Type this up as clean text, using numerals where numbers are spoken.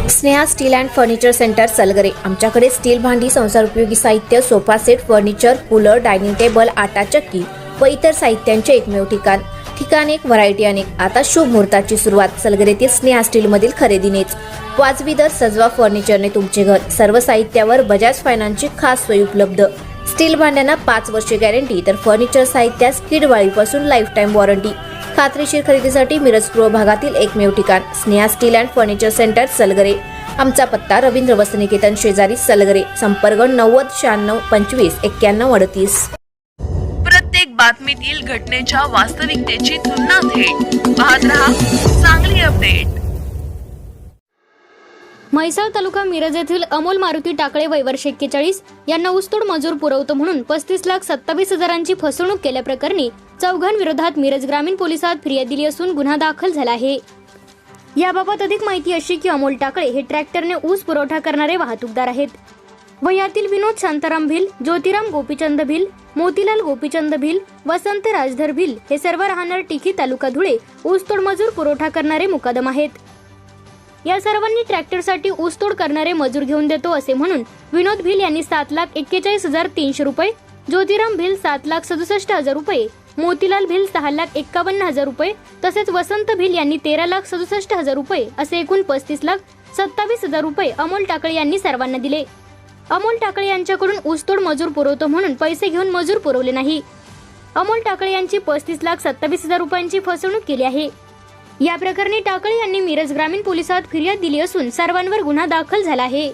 Sneha steel and furniture centre Salgare. आमच्याकडे steel भांडी, संसार उपयोगी साहित्य, sofa set, furniture, cooler, dining table, आटा चक्की व इतर साहित्यांचे एकमेव ठिकाण एक, व्हरायटी अनेक। आता शुभ मुहूर्ताची सुरुवात सलगरेतील स्नेहा स्टील मधील खरेदीनेच। वाजवी दर, सजवा फर्निचरने तुमचे घर। सर्व साहित्यावर बजाज फायनान्सची खास सोय उपलब्ध। स्टील भांड्यांना 5 वर्षे गॅरंटी, तर फर्निचर साहित्यास किडवाळीपासून लाईफ टाइम वॉरंटी। खात्रीशीर खरेदीसाठी मिरज पूर्व भागातील एकमेव ठिकाण Sneha steel and furniture centre Salgare. आमचा पत्ता रवींद्र वस्त्रनिकेतन शेजारी सलगरे। संपर्क 90 96 25 91 38। प्रत्येक बातमीतील घटनेच्या वास्तविकतेची तुलना थेट पाहत रहा चांगली अपडेट। म्हैसाळ तालुका मिरज येथील अमोल मारुती टाकळे वय वर्ष 41 यांना ऊसतोड मजूर पुरवतो म्हणून 35,27,000ची फसवणूक केल्याप्रकरणी चौघांविरोधात मिरज ग्रामीण पोलिसात फिर्याद दिली असून गुन्हा दाखल झाला आहे। याबाबत अधिक माहिती अशी की अमोल टाकळे हे ट्रॅक्टरने ऊस पुरवठा करणारे वाहतूकदार आहेत व यातील विनोद शांताराम भिल, ज्योतिराम गोपीचंद भिल, मोतीलाल गोपीचंद भिल, वसंत राजधर भिल हे सर्व राहणार टिकी तालुका धुळे ऊसतोड मजूर पुरवठा करणारे मुकादम आहेत। या सर्वांनी ट्रॅक्टरसाठी ऊसतोड करणारे मजूर घेऊन देतो असे म्हणून विनोद भिल यांनी 7,41,300 रुपये, ज्योतिराम भिल 7,67,000 रुपये, मोतीलाल भिल 6,51,000 रुपये तसेच वसंत भिल यांनी 13,67,000 रुपये असे एकूण 35,27,000 रुपये अमोल टाकळे यांनी सर्वांना दिले। अमोल टाकळे यांच्याकडून ऊसतोड मजूर पुरवतो म्हणून पैसे घेऊन मजूर पुरवले नाही। अमोल टाकळे यांची 35,27,000 रुपयांची फसवणूक केली आहे। या प्रकरणी टाकळे यांनी मिरज ग्रामीण पोलिसात फिर्याद दिली असून सर्वांवर गुन्हा दाखल झाला आहे।